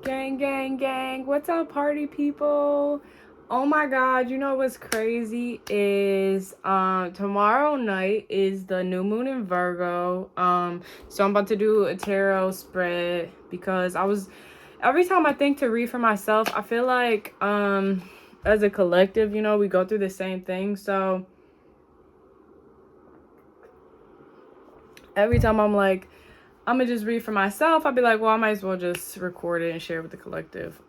Gang, gang, gang. What's up, party people? Oh my god, you know what's crazy is tomorrow night is the new moon in Virgo. So I'm about to do a tarot spread because every time I think to read for myself, I feel like as a collective, you know, we go through the same thing. So every time I'm like, I'm gonna just read for myself, I'll be like, well, I might as well just record it and share it with the collective.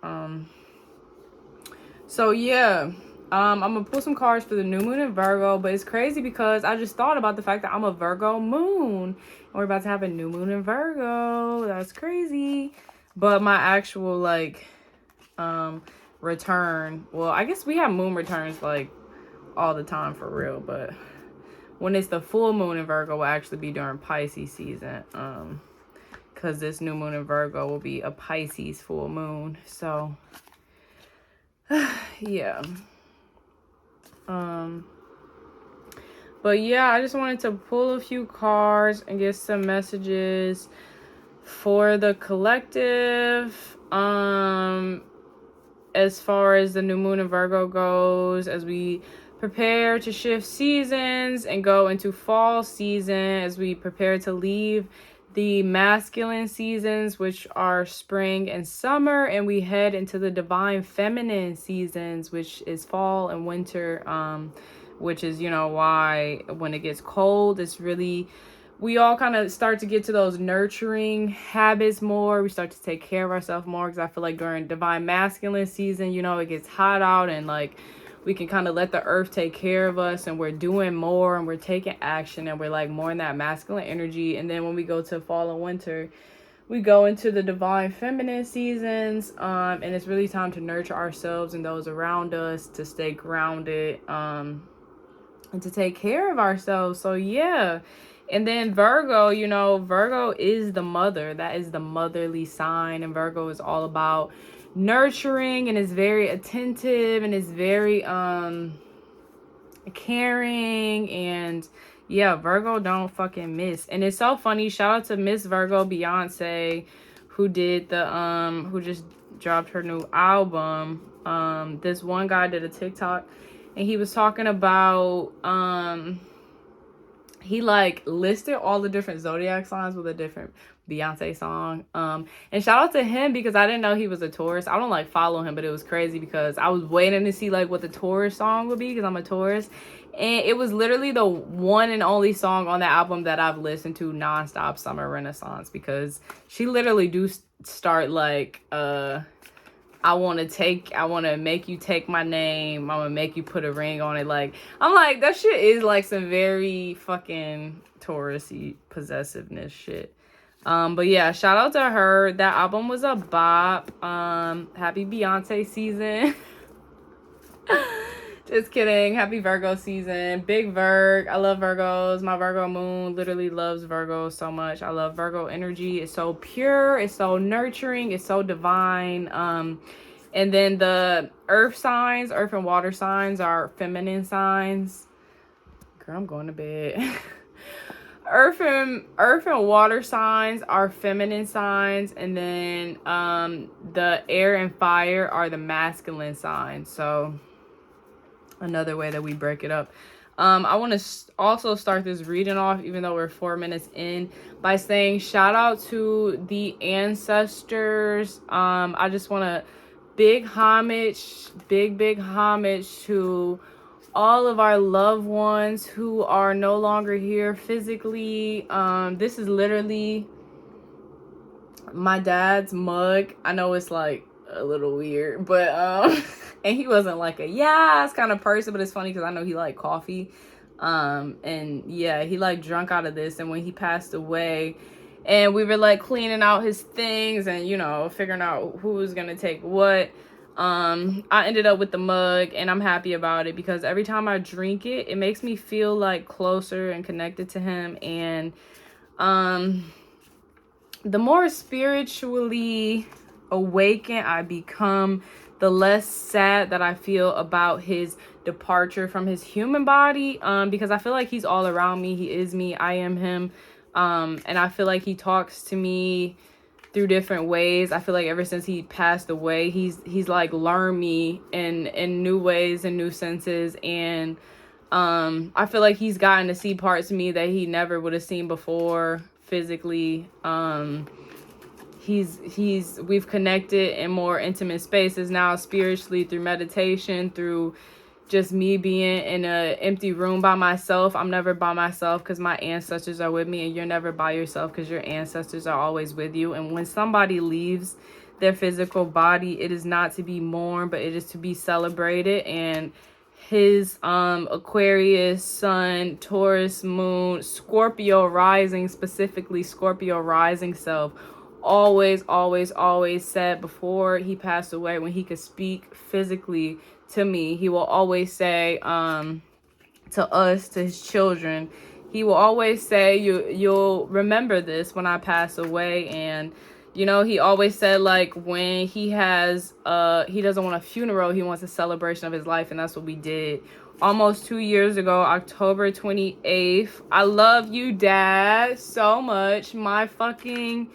So yeah, I'm gonna pull some cards for the new moon in Virgo, but it's crazy because I just thought about the fact that I'm a Virgo moon and we're about to have a new moon in Virgo. That's crazy. But my actual return, well, I guess we have moon returns like all the time for real, but when it's the full moon in Virgo will actually be during Pisces season. Because this new moon in Virgo will be a Pisces full moon. So yeah. But yeah, I just wanted to pull a few cards and get some messages for the collective. As far as the new moon in Virgo goes, as we prepare to shift seasons and go into fall season, as we prepare to leave the masculine seasons, which are spring and summer, and we head into the divine feminine seasons, which is fall and winter, which is, you know, why when it gets cold, it's really, we all kind of start to get to those nurturing habits more. We start to take care of ourselves more, because I feel like during divine masculine season, you know, it gets hot out and like we can kind of let the earth take care of us, and we're doing more and we're taking action and we're like more in that masculine energy. And then when we go to fall and winter, we go into the divine feminine seasons, and it's really time to nurture ourselves and those around us, to stay grounded, and to take care of ourselves. So yeah. And then Virgo, you know, Virgo is the mother. That is the motherly sign, and Virgo is all about nurturing and is very attentive and is very caring. And yeah, Virgo don't fucking miss. And it's so funny, shout out to Miss Virgo Beyonce, who did the who just dropped her new album. This one guy did a TikTok and he was talking about he like listed all the different zodiac signs with a different Beyonce song. And shout out to him because I didn't know he was a Taurus. I don't like follow him, but it was crazy because I was waiting to see like what the Taurus song would be, because I'm a Taurus. And it was literally the one and only song on the album that I've listened to nonstop, Summer Renaissance, because she literally do start like I want to make you take my name. I'm gonna make you put a ring on it. Like, I'm like, that shit is like some very fucking Taurus-y possessiveness shit. But yeah, shout out to her. That album was a bop. Happy Beyonce season. Just kidding. Happy Virgo season. Big Virg. I love Virgos. My Virgo moon literally loves Virgos so much. I love Virgo energy. It's so pure. It's so nurturing. It's so divine. And then the earth signs, earth and water signs are feminine signs. Girl, I'm going to bed. Earth and water signs are feminine signs. And then the air and fire are the masculine signs. So another way that we break it up. I want to also start this reading off, even though we're 4 minutes in, by saying shout out to the ancestors. I just want to big homage to all of our loved ones who are no longer here physically. This is literally my dad's mug. I know it's like a little weird, but and he wasn't like a yes kind of person, but it's funny because I know he liked coffee. And yeah, he like drunk out of this, and when he passed away and we were like cleaning out his things and, you know, figuring out who was gonna take what, I ended up with the mug, and I'm happy about it because every time I drink it, it makes me feel like closer and connected to him. And the more spiritually awakened I become, the less sad that I feel about his departure from his human body, because I feel like he's all around me. He is me. I am him. And I feel like he talks to me through different ways. I feel like ever since he passed away, he's like learned me in new ways and new senses. And I feel like he's gotten to see parts of me that he never would have seen before physically. We've connected in more intimate spaces now, spiritually, through meditation, through just me being in an empty room by myself. I'm never by myself because my ancestors are with me, and you're never by yourself because your ancestors are always with you. And when somebody leaves their physical body, it is not to be mourned, but it is to be celebrated. And his Aquarius sun, Taurus moon, Scorpio rising, specifically Scorpio rising self, always said before he passed away, when he could speak physically to me, he will always say to us, to his children, he will always say, you'll remember this when I pass away. And you know, he always said, like, when he has he doesn't want a funeral, he wants a celebration of his life. And that's what we did almost 2 years ago, October 28th. I love you, Dad, so much. My fucking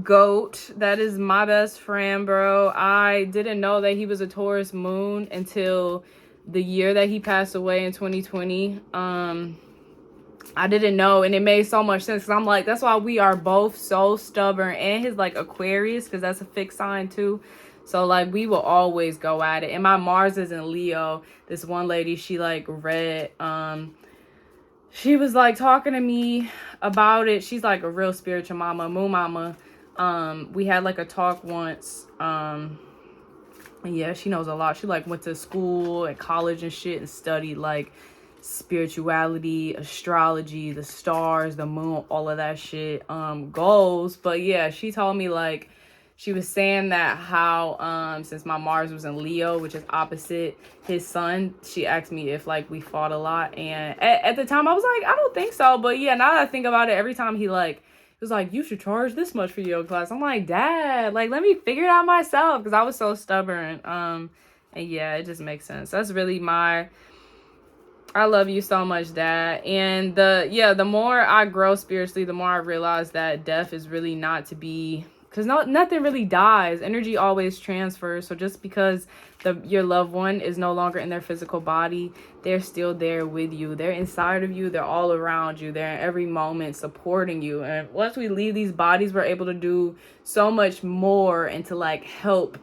goat. That is my best friend, bro. I didn't know that he was a Taurus moon until the year that he passed away in 2020. I didn't know, and it made so much sense, because I'm like, that's why we are both so stubborn. And his like Aquarius, because that's a fixed sign too, so like we will always go at it. And my Mars is in Leo. This one lady, she like read, she was like talking to me about it. She's like a real spiritual mama, moon mama. We had like a talk once, and yeah, she knows a lot. She like went to school and college and shit and studied like spirituality, astrology, the stars, the moon, all of that shit, goals. But yeah, she told me, like, she was saying that how since my Mars was in Leo, which is opposite his sun, she asked me if like we fought a lot. And at the time I was like, I don't think so. But yeah, now that I think about it, every time he like was like, you should charge this much for yoga class, I'm like, Dad, like, let me figure it out myself, because I was so stubborn. And yeah, it just makes sense. That's really I love you so much, Dad. And the more I grow spiritually, the more I realize that death is really not to be, because nothing really dies. Energy always transfers. So just because your loved one is no longer in their physical body, they're still there with you. They're inside of you. They're all around you. They're in every moment supporting you. And once we leave these bodies, we're able to do so much more and to like help.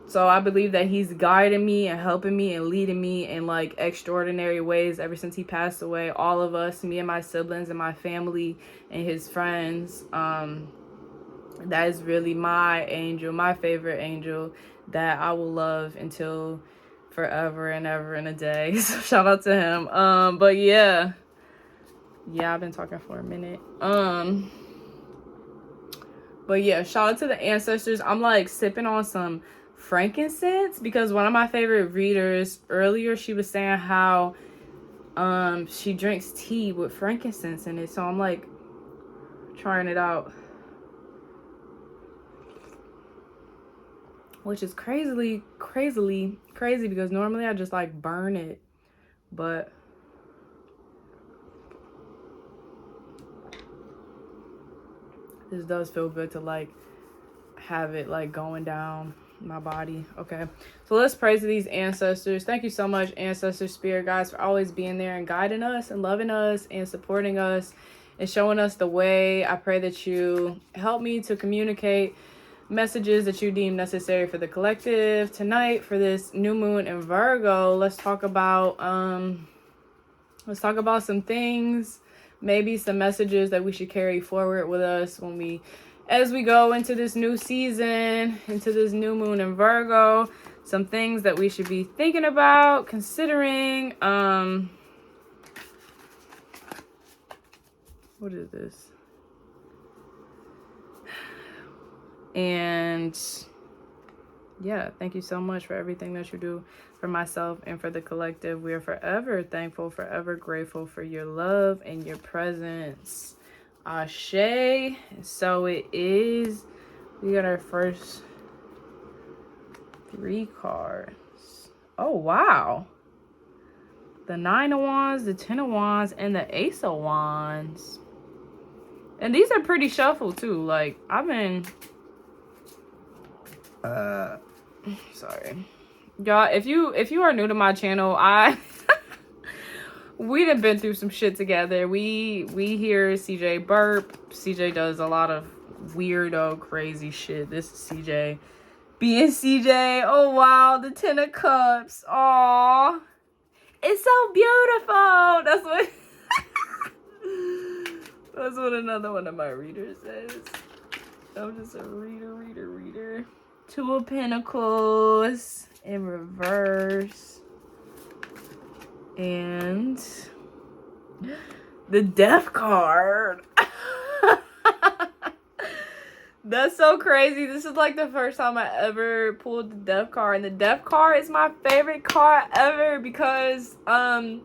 So I believe that he's guiding me and helping me and leading me in like extraordinary ways ever since he passed away. All of us, me and my siblings and my family and his friends. That is really my angel, my favorite angel, that I will love until forever and ever and a day. So shout out to him. But yeah, I've been talking for a minute. But yeah, shout out to the ancestors. I'm like sipping on some frankincense, because one of my favorite readers earlier, she was saying how she drinks tea with frankincense in it. So I'm like trying it out, which is crazy, because normally I just like burn it, but this does feel good to like have it like going down my body. Okay, so let's pray to these ancestors. Thank you so much, ancestor spirit guides, for always being there and guiding us and loving us and supporting us and showing us the way. I pray that you help me to communicate messages that you deem necessary for the collective tonight for this new moon in Virgo. Let's talk about some things, maybe some messages that we should carry forward with us as we go into this new season, into this new moon in Virgo. Some things that we should be thinking about, considering. What is this? And yeah, thank you so much for everything that you do for myself and for the collective. We are forever thankful, forever grateful for your love and your presence. Ashe. So it is. We got our first 3 cards. Oh, wow. The 9 of Wands, the 10 of Wands, and the Ace of Wands. And these are pretty shuffled too. Like, I've been Sorry. Y'all, if you are new to my channel, we done been through some shit together. We hear CJ burp. CJ does a lot of weirdo, crazy shit. This is CJ. Being CJ. Oh, wow. The 10 of Cups. Aw. It's so beautiful. That's what... That's what another one of my readers says. I'm just a reader. 2 of Pentacles in reverse. And the Death card. That's so crazy. This is like the first time I ever pulled the Death card. And the Death card is my favorite card ever because the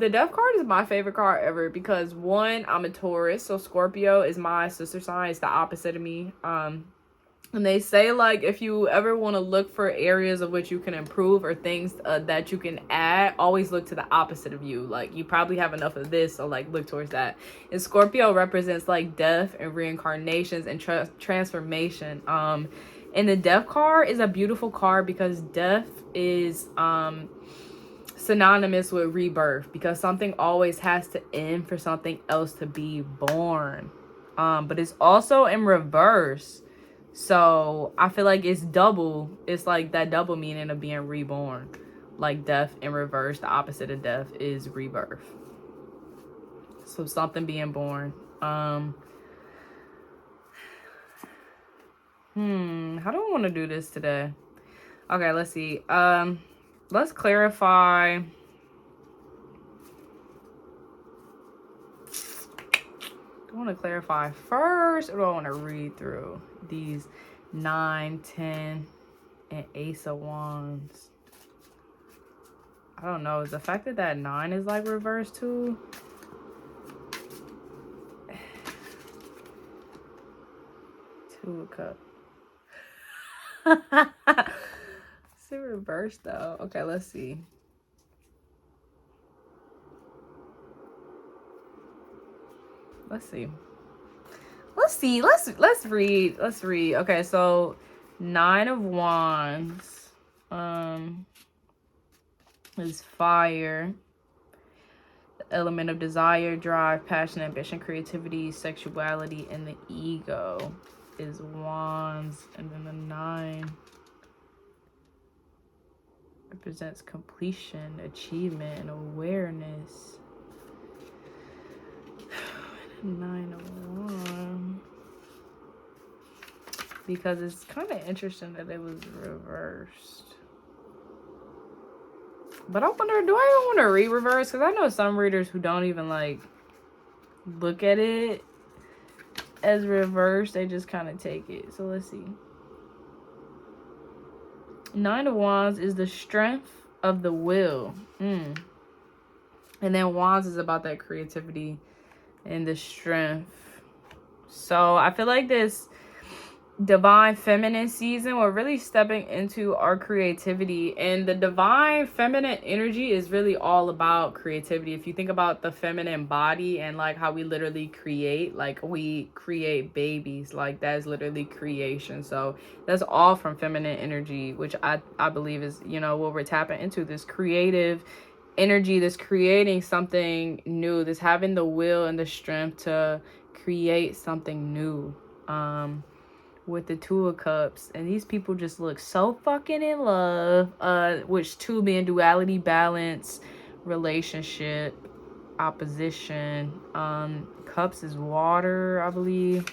Death card is my favorite card ever because, one, I'm a Taurus, so Scorpio is my sister sign. It's the opposite of me. And they say, like, if you ever want to look for areas of which you can improve or things that you can add, always look to the opposite of you. Like, you probably have enough of this, so, like, look towards that. And Scorpio represents, like, death and reincarnations and transformation. And the Death card is a beautiful card because death is synonymous with rebirth, because something always has to end for something else to be born. But it's also in reverse. So I feel like it's double. It's like that double meaning of being reborn. Like death in reverse, the opposite of death is rebirth. So something being born. How do I want to do this today? Okay, let's see. Let's clarify. I want to clarify first, or do I want to read through these 9, 10, and Ace of Wands? I don't know. Is the fact that that 9 is like reversed too? Two of Cups. Is it reversed though? Okay, let's see. Let's read. Okay, so 9 of Wands is fire. The element of desire, drive, passion, ambition, creativity, sexuality, and the ego is Wands. And then the 9 represents completion, achievement, and awareness. 9 of Wands. Because it's kind of interesting that it was reversed. But I wonder, do I even want to read reverse? Because I know some readers who don't even like look at it as reversed. They just kind of take it. So let's see. 9 of Wands is the strength of the will. And then Wands is about that creativity and the strength. So I feel like this divine feminine season, we're really stepping into our creativity, and the divine feminine energy is really all about creativity. If you think about the feminine body and like how we literally create, like we create babies, like that is literally creation. So that's all from feminine energy, which I believe is, you know, what we're tapping into, this creative energy, this creating something new, this having the will and the strength to create something new. With the 2 of Cups, and these people just look so fucking in love, which 2 being duality, balance, relationship, opposition. Cups is water, I believe.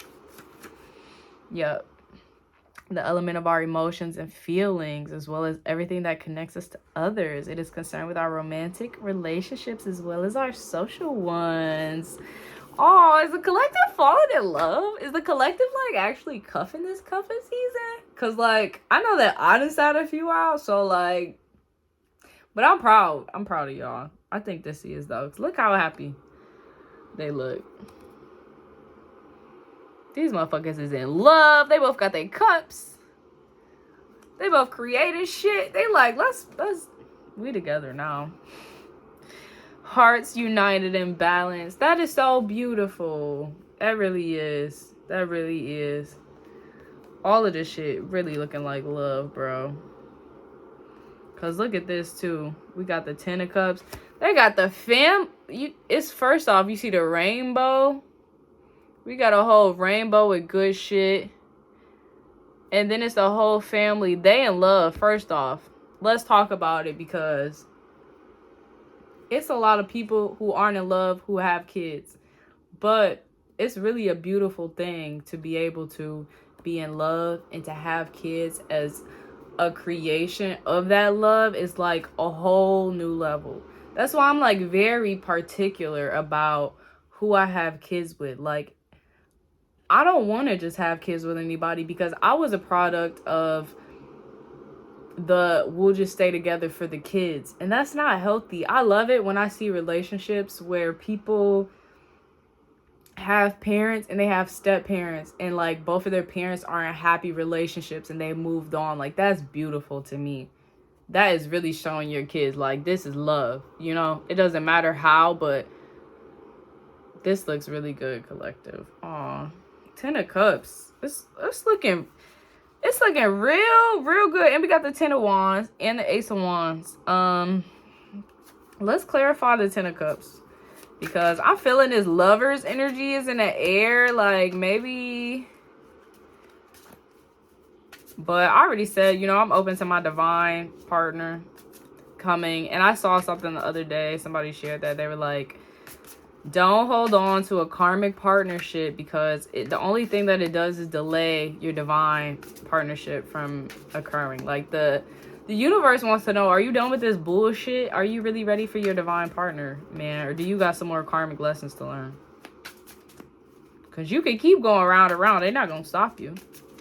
Yep. The element of our emotions and feelings, as well as everything that connects us to others. It is concerned with our romantic relationships as well as our social ones. Oh, is the collective falling in love? Is the collective like actually cuffing this cuffing season? Cause like I know that I done sat a few out, so like, but I'm proud. I'm proud of y'all. I think this is though. Look how happy they look. These motherfuckers is in love. They both got their cups. They both created shit. They like, let's we together now. Hearts united and balanced. That is so beautiful. That really is. That really is. All of this shit really looking like love, bro. Because look at this, too. We got the Ten of Cups. They got the it's first off, you see the rainbow. We got a whole rainbow with good shit. And then it's the whole family. They in love, first off. Let's talk about it, because it's a lot of people who aren't in love who have kids. But it's really a beautiful thing to be able to be in love and to have kids as a creation of that love is like a whole new level. That's why I'm like very particular about who I have kids with. Like, I don't want to just have kids with anybody, because I was a product of we'll just stay together for the kids, and that's not healthy. I love it when I see relationships where people have parents and they have step parents, and like both of their parents are in happy relationships and they moved on. Like, that's beautiful to me. That is really showing your kids like this is love, you know. It doesn't matter how, but this looks really good, collective. Aw, Ten of Cups. It's looking real good. And we got the Ten of Wands and the Ace of Wands. Let's clarify the Ten of Cups, because I'm feeling this lover's energy is in the air. Like, maybe. But I already said, you know, I'm open to my divine partner coming. And I saw something the other day. Somebody shared that. They were like, don't hold on to a karmic partnership, because the only thing that it does is delay your divine partnership from occurring. Like, the universe wants to know, are you done with this bullshit? Are you really ready for your divine partner, man? Or do you got some more karmic lessons to learn? Because you can keep going round and round. They're not going to stop you.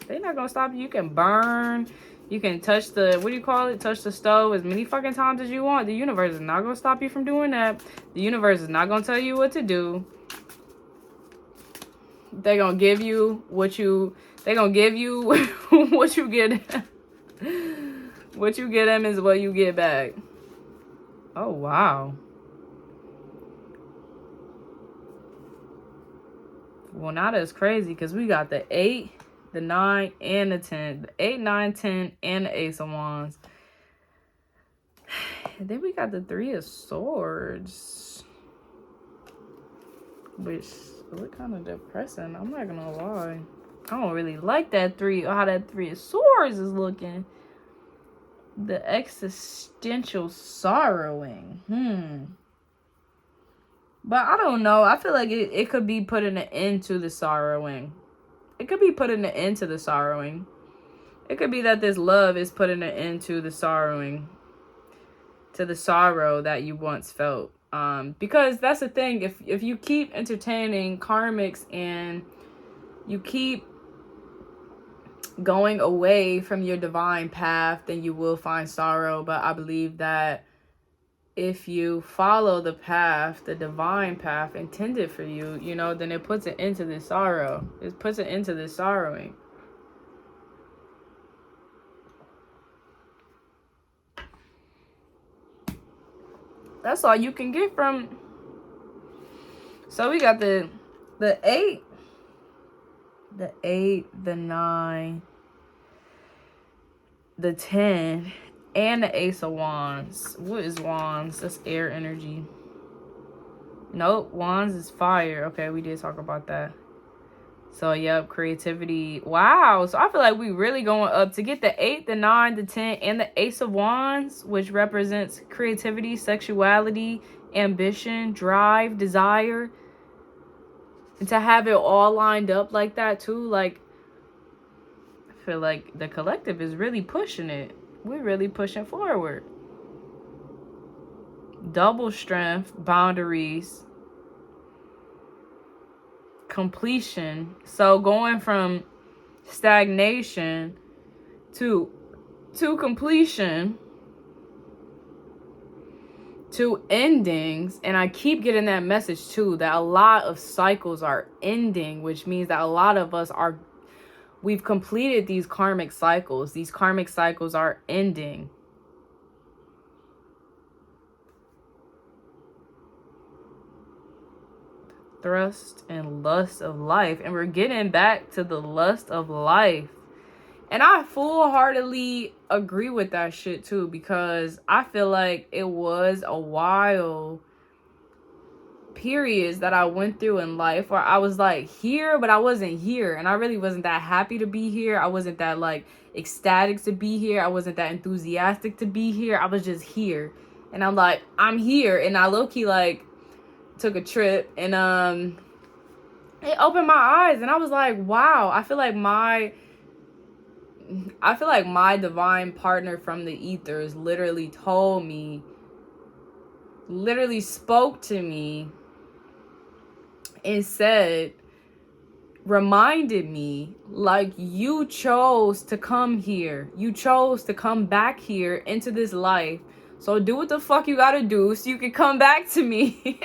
They're not going to stop you. You can burn. You can touch the, what do you call it? Touch the stove as many fucking times as you want. The universe is not going to stop you from doing that. The universe is not going to tell you what to do. They're going to give you what you, they're going to give you what you get. What you get them is what you get back. Oh, wow. Well, now that's crazy, because we got the 8, the 9, and the 10. The 8, 9, 10, and the Ace of Wands. And then we got the 3 of Swords, which look kind of depressing. I'm not gonna lie. I don't really like that 3, or how that 3 of Swords is looking. The existential sorrowing. But I don't know. I feel like it could be putting an end to the sorrowing. It could be putting an end to the sorrowing. It could be that this love is putting an end to the sorrowing. To the sorrow that you once felt. Because that's the thing. If you keep entertaining karmics and you keep going away from your divine path, then you will find sorrow. But I believe that if you follow the path, the divine path intended for you, you know, then it puts an end to this sorrow. It puts an end to this sorrowing. That's all you can get from. So we got the 8, the 8, the 9, the 10, and the Ace of Wands. What is Wands? That's air energy. Nope, Wands is fire. Okay, we did talk about that. So, yep, creativity. Wow. So, I feel like we really going up to get the 8, the 9, the 10, and the Ace of Wands, which represents creativity, sexuality, ambition, drive, desire. And to have it all lined up like that, too. Like, I feel like the collective is really pushing it. We're really pushing forward. Double strength, boundaries, completion. So going from stagnation to completion to endings. And I keep getting that message too, that a lot of cycles are ending, which means that a lot of us we've completed these karmic cycles. These karmic cycles are ending. Thrust and lust of life. And we're getting back to the lust of life. And I full-heartedly agree with that shit too, because I feel like it was a while periods that I went through in life where I was like here, but I wasn't here. And I really wasn't that happy to be here. I wasn't that like ecstatic to be here. I wasn't that enthusiastic to be here. I was just here. And I'm like, I'm here. And I low-key like took a trip, and it opened my eyes, and I was like, wow, I feel like my divine partner from the ethers literally spoke to me and reminded me, like, you chose to come here. You chose to come back here into this life. So do what the fuck you gotta do so you can come back to me.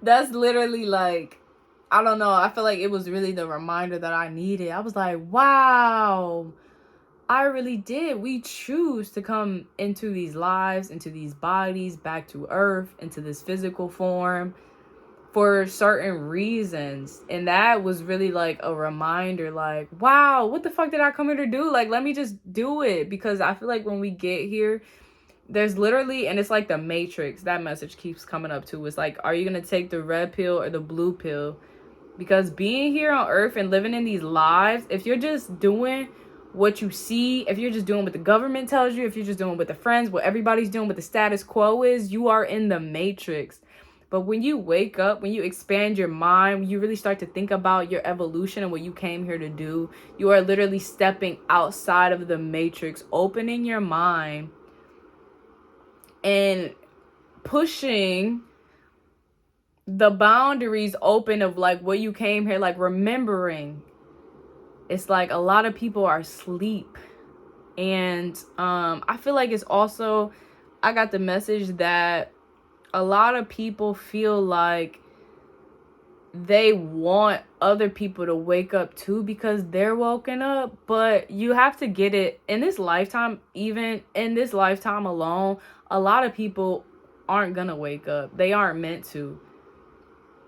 That's literally like, I don't know. I feel like it was really the reminder that I needed. I was like, wow, I really did. We choose to come into these lives, into these bodies, back to earth, into this physical form for certain reasons. And that was really like a reminder, like, wow, what the fuck did I come here to do? Like, let me just do it. Because I feel like when we get here, there's literally, and it's like the Matrix, that message keeps coming up too. It's like, are you going to take the red pill or the blue pill? Because being here on earth and living in these lives, if you're just doing what you see, if you're just doing what the government tells you, if you're just doing what the friends, what everybody's doing, what the status quo is, you are in the Matrix. But when you wake up, when you expand your mind, when you really start to think about your evolution and what you came here to do, you are literally stepping outside of the Matrix, opening your mind and pushing the boundaries open of like what you came here, like remembering. It's like a lot of people are asleep. And I feel like it's also, I got the message that a lot of people feel like they want other people to wake up too because they're woken up. But you have to get it in this lifetime. Even in this lifetime alone, a lot of people aren't gonna wake up. They aren't meant to.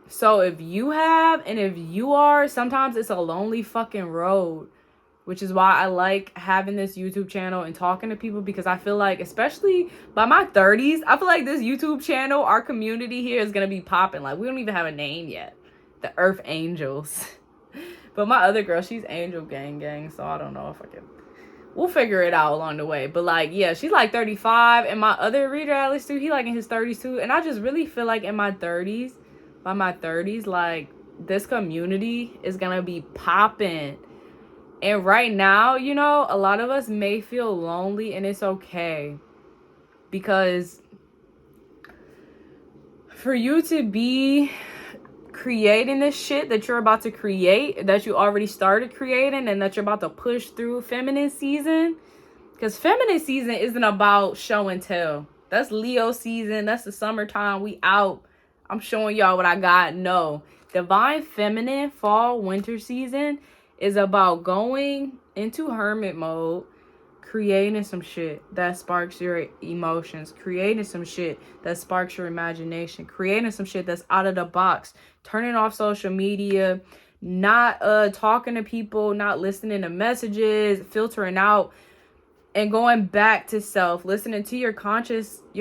So if you have, and if you are, sometimes it's a lonely fucking road, which is why I like having this YouTube channel and talking to people, because I feel like, especially by my 30s, I feel like this YouTube channel, our community here is going to be popping. Like, we don't even have a name yet. The Earth Angels. But my other girl, she's Angel Gang, so I don't know if I can. We'll figure it out along the way. But like, yeah, she's like 35, and my other reader, at least too, he like in his 30s too. And I just really feel like in my 30s, by my 30s, like, this community is gonna be popping. And right now, you know, a lot of us may feel lonely, and it's okay. Because for you to be creating this shit that you're about to create, that you already started creating, and that you're about to push through feminine season, because feminine season isn't about show and tell. That's Leo season. That's the summertime. We out. I'm showing y'all what I got. No. Divine feminine fall winter season is about going into hermit mode, creating some shit that sparks your emotions, creating some shit that sparks your imagination, creating some shit that's out of the box, turning off social media, not talking to people, not listening to messages, filtering out, and going back to self, listening to your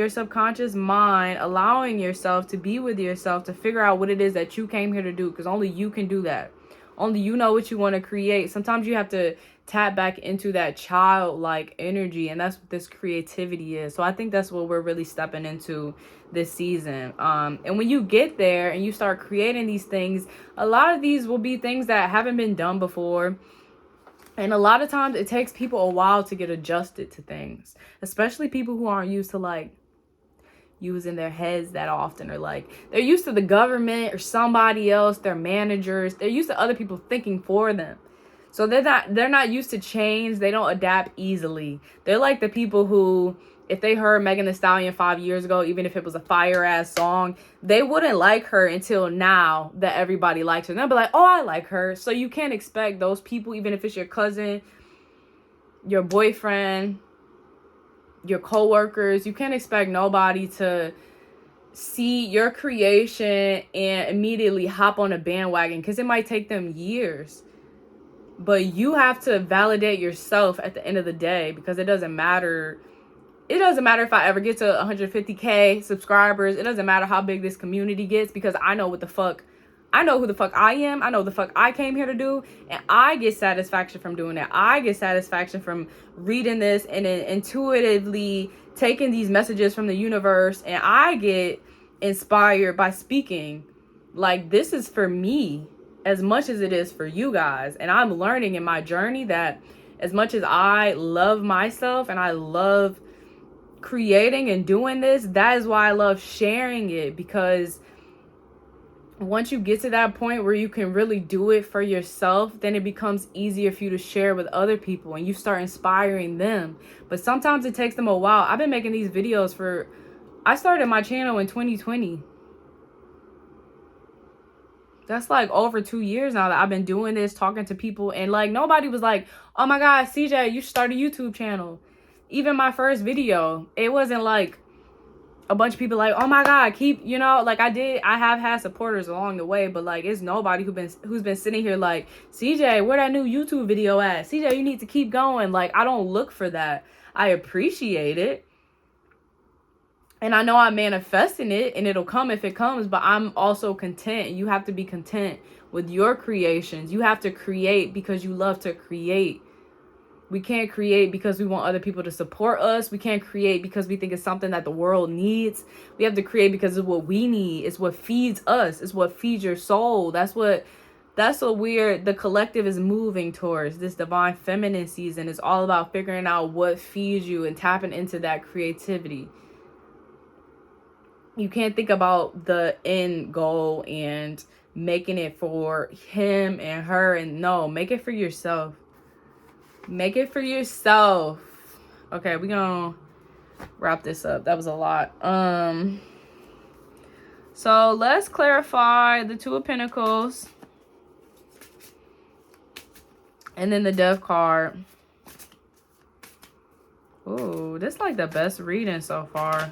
subconscious mind, allowing yourself to be with yourself, to figure out what it is that you came here to do, because only you can do that. Only you know what you want to create. Sometimes you have to tap back into that childlike energy, and that's what this creativity is. So I think that's what we're really stepping into this season. And when you get there and you start creating these things, a lot of these will be things that haven't been done before. And a lot of times it takes people a while to get adjusted to things, especially people who aren't used to like using their heads that often, or like they're used to the government or somebody else, their managers. They're used to other people thinking for them. So they're not used to change. They don't adapt easily. They're like the people who, if they heard Megan Thee Stallion 5 years ago, even if it was a fire ass song, they wouldn't like her until now that everybody likes her. They'll be like, oh, I like her. So you can't expect those people, even if it's your cousin, your boyfriend, your coworkers, you can't expect nobody to see your creation and immediately hop on a bandwagon, because it might take them years. But you have to validate yourself at the end of the day, because it doesn't matter. It doesn't matter if I ever get to 150K subscribers. It doesn't matter how big this community gets, because I know who the fuck I am. I know the fuck I came here to do. And I get satisfaction from doing that. I get satisfaction from reading this and then intuitively taking these messages from the universe. And I get inspired by speaking. Like, this is for me as much as it is for you guys. And I'm learning in my journey that as much as I love myself and I love creating and doing this, that is why I love sharing it. Because once you get to that point where you can really do it for yourself, then it becomes easier for you to share with other people and you start inspiring them. But sometimes it takes them a while. I've been making these videos I started my channel in 2020. That's like over 2 years now that I've been doing this, talking to people. And like, nobody was like, oh my God, CJ, you should start a YouTube channel. Even my first video, it wasn't like a bunch of people like, oh my God, keep, like I have had supporters along the way, but like, it's nobody who's been sitting here like, CJ, where that new YouTube video at? CJ, you need to keep going. Like, I don't look for that. I appreciate it. And I know I'm manifesting it and it'll come if it comes, but I'm also content. You have to be content with your creations. You have to create because you love to create. We can't create because we want other people to support us. We can't create because we think it's something that the world needs. We have to create because it's what we need. It's what feeds us. It's what feeds your soul. That's what the collective is moving towards. This divine feminine season is all about figuring out what feeds you and tapping into that creativity. You can't think about the end goal and making it for him and her. And no, make it for yourself. Make it for yourself. Okay, we're gonna wrap this up. That was a lot. So let's clarify the Two of Pentacles. And then the Death card. Ooh, this is like the best reading so far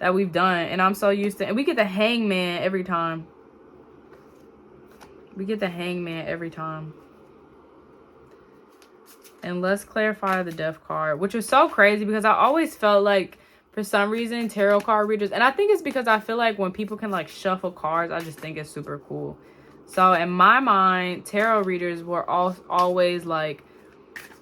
that we've done. And I'm so used to, and we get the Hangman every time. We get the Hangman every time. And let's clarify the Death card, which is so crazy because I always felt like, for some reason, tarot card readers, and I think it's because I feel like when people can like shuffle cards, I just think it's super cool. So in my mind, tarot readers were always like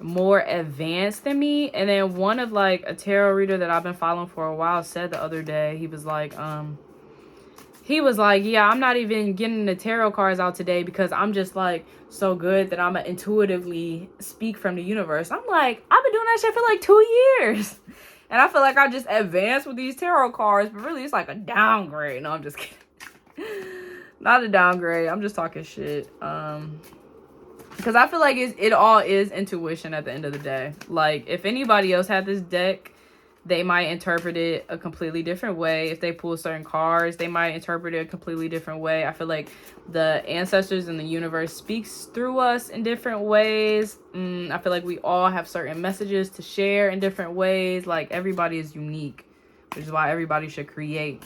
more advanced than me. And then one of like a tarot reader that I've been following for a while said the other day, he was like, yeah, I'm not even getting the tarot cards out today because I'm just like so good that I'm gonna intuitively speak from the universe. I'm like, I've been doing that shit for like 2 years. And I feel like I just advanced with these tarot cards, but really it's like a downgrade. No, I'm just kidding. Not a downgrade. I'm just talking shit. Because I feel like it all is intuition at the end of the day. Like, if anybody else had this deck, they might interpret it a completely different way. If they pull certain cards, they might interpret it a completely different way. I feel like the ancestors and the universe speaks through us in different ways. I feel like we all have certain messages to share in different ways. Like, everybody is unique, which is why everybody should create.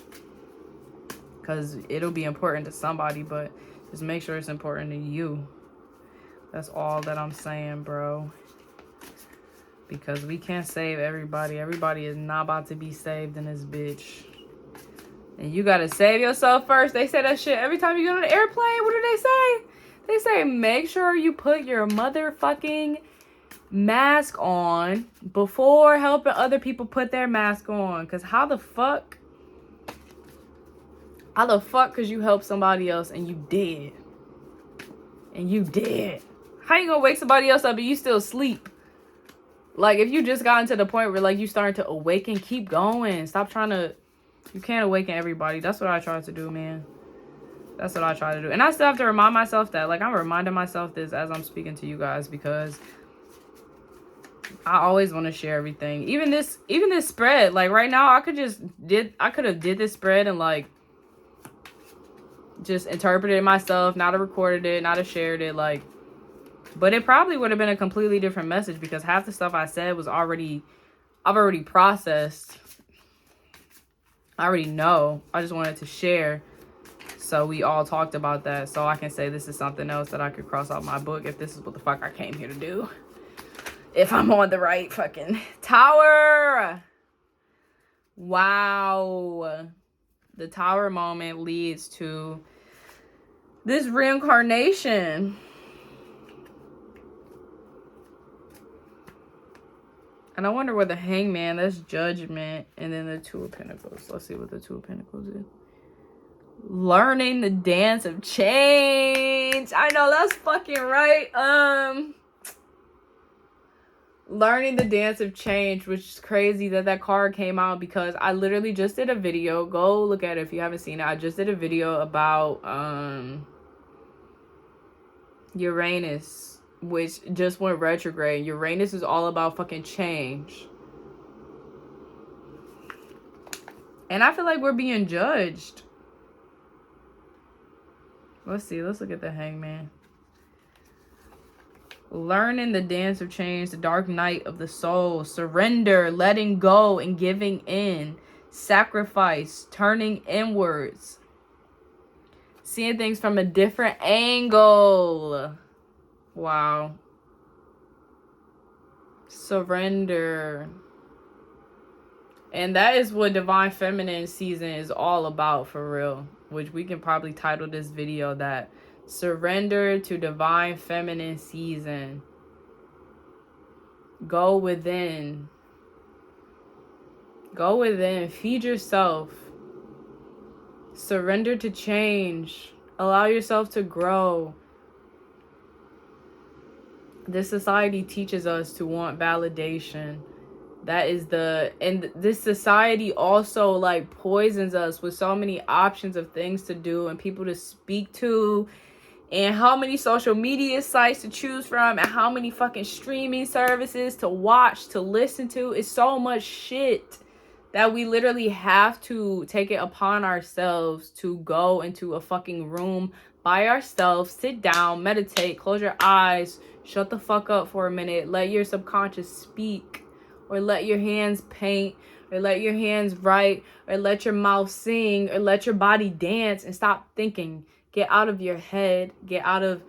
Because it'll be important to somebody, but just make sure it's important to you. That's all that I'm saying, bro. Because we can't save everybody. Everybody is not about to be saved in this bitch. And you gotta save yourself first. They say that shit every time you get on an airplane. What do they say? They say, make sure you put your motherfucking mask on before helping other people put their mask on. Because how the fuck could you help somebody else and you dead? And you dead. How you gonna wake somebody else up and you still sleep? Like, if you just gotten to the point where, like, you starting to awaken, keep going. Stop trying to... You can't awaken everybody. That's what I try to do, man. That's what I try to do. And I still have to remind myself that. Like, I'm reminding myself this as I'm speaking to you guys. Because I always want to share everything. Even this spread. Like, right now, I could have did this spread and, like, just interpreted it myself. Not have recorded it. Not have shared it. Like... But it probably would have been a completely different message because half the stuff I said was I've already processed. I already know. I just wanted to share. So we all talked about that. So I can say this is something else that I could cross out my book if this is what the fuck I came here to do. If I'm on the right fucking tower. Wow. The tower moment leads to this reincarnation. And I wonder where the hangman, that's judgment. And then the two of pentacles. Let's see what the two of pentacles is. Learning the dance of change. I know, that's fucking right. Learning the dance of change, which is crazy that card came out, because I literally just did a video. Go look at it if you haven't seen it. I just did a video about Uranus, which just went retrograde. Uranus is all about fucking change. And I feel like we're being judged. Let's see. Let's look at the hangman. Learning the dance of change, the dark night of the soul, surrender, letting go and giving in, sacrifice, turning inwards, seeing things from a different angle. Wow. Surrender. And that is what Divine Feminine season is all about, for real. Which we can probably title this video that. Surrender to Divine Feminine season. Go within. Go within. Feed yourself. Surrender to change. Allow yourself to grow. This society teaches us to want validation. That is and this society also like poisons us with so many options of things to do and people to speak to, and how many social media sites to choose from, and how many fucking streaming services to watch, to listen to. It's so much shit that we literally have to take it upon ourselves to go into a fucking room by ourselves, sit down, meditate, close your eyes, shut the fuck up for a minute, let your subconscious speak. Or let your hands paint, or let your hands write, or let your mouth sing, or let your body dance, and stop thinking. Get out of your head. Get out of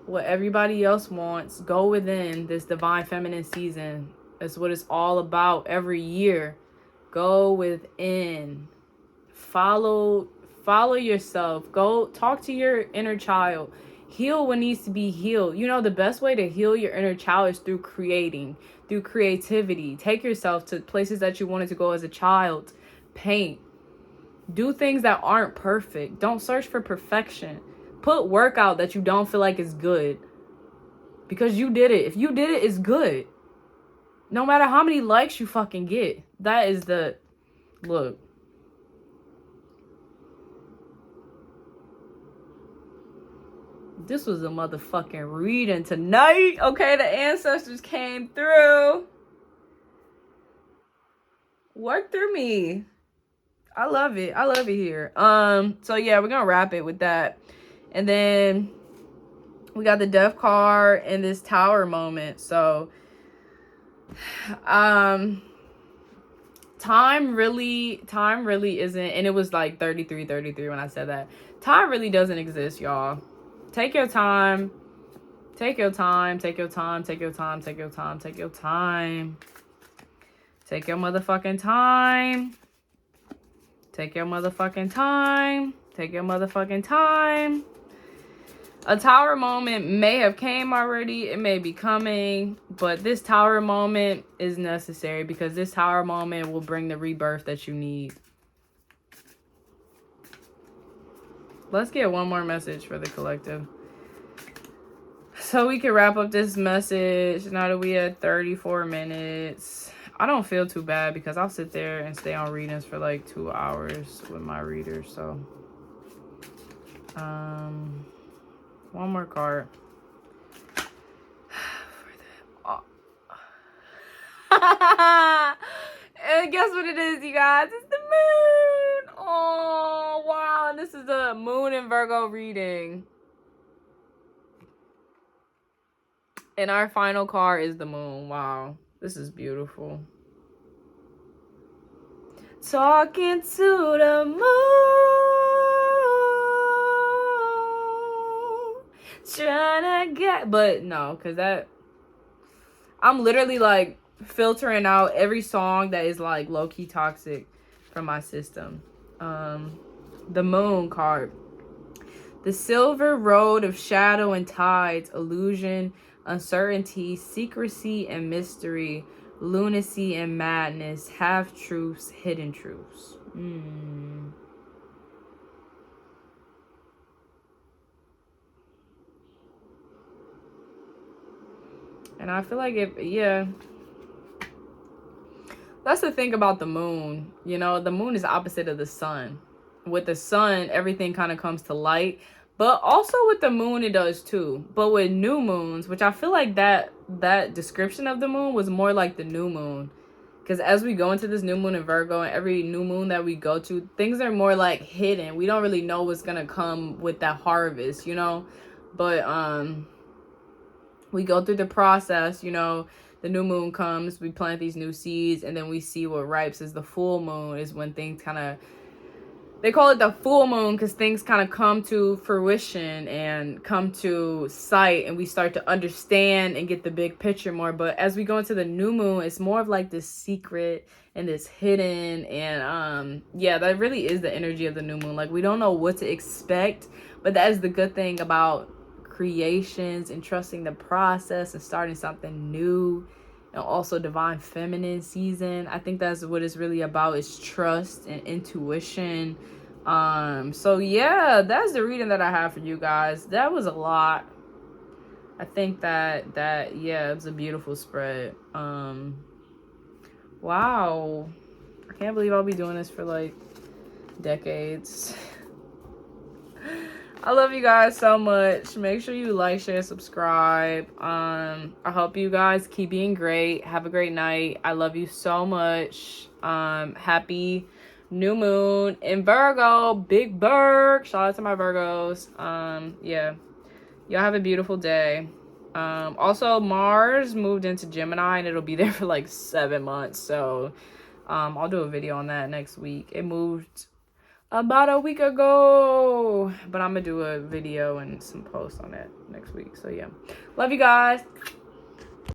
what everybody else wants. Go within this Divine Feminine season. That's what it's all about every year. Go within. Follow yourself. Go talk to your inner child. Heal what needs to be healed. You know, the best way to heal your inner child is through creating, through creativity. Take yourself to places that you wanted to go as a child. Paint. Do things that aren't perfect. Don't search for perfection. Put work out that you don't feel like is good. Because you did it. If you did it, it's good. No matter how many likes you fucking get. That is the... Look. This was a motherfucking reading tonight. Okay, the ancestors came through. Work through me. I love it. I love it here. So yeah, we're gonna wrap it with that. And then we got the death card and this tower moment. So time really isn't, and it was like 33 when I said that. Time really doesn't exist, y'all. Take your time. Take your time. Take your time. Take your time. Take your time. Take your time. Take your motherfucking time. Take your motherfucking time. Take your motherfucking time. A tower moment may have came already. It may be coming. But this tower moment is necessary, because this tower moment will bring the rebirth that you need. Let's get one more message for the collective. So we can wrap up this message now that we had 34 minutes. I don't feel too bad, because I'll sit there and stay on readings for like 2 hours with my readers. So, one more card. And guess what it is, you guys? It's the moon. Oh, wow. And this is the moon in Virgo reading. And our final card is the moon. Wow. This is beautiful. Talking to the moon. Trying to get, but no, because that, I'm literally like filtering out every song that is like low-key toxic from my system. The moon card. The silver road of shadow and tides, illusion, uncertainty, secrecy and mystery, lunacy and madness, half truths, hidden truths. And I feel like that's the thing about the moon. You know, the moon is opposite of the sun. With the sun, everything kind of comes to light. But also with the moon, it does too. But with new moons, which I feel like that description of the moon was more like the new moon. Because as we go into this new moon in Virgo, and every new moon that we go to, things are more like hidden. We don't really know what's going to come with that harvest, you know? But we go through the process, you know. The new moon comes, we plant these new seeds, and then we see what ripes. As the full moon is when things kind of, they call it the full moon because things kind of come to fruition and come to sight, and we start to understand and get the big picture more. But as we go into the new moon, it's more of like this secret and this hidden, and yeah, that really is the energy of the new moon. Like, we don't know what to expect, but that is the good thing about creations and trusting the process and starting something new. And also divine feminine season, I think that's what it's really about, is trust and intuition. So yeah, that's the reading that I have for you guys. That was a lot. I think that yeah, it was a beautiful spread. Wow, I can't believe I'll be doing this for like decades. I love you guys so much. Make sure you like, share, subscribe. I hope you guys keep being great. Have a great night. I love you so much. Happy new moon in Virgo. Big Berg. Shout out to my Virgos. Yeah. Y'all have a beautiful day. Also, Mars moved into Gemini, and it'll be there for like 7 months. So I'll do a video on that next week. It moved about a week ago, but I'm gonna do a video and some posts on that next week. So yeah, love you guys.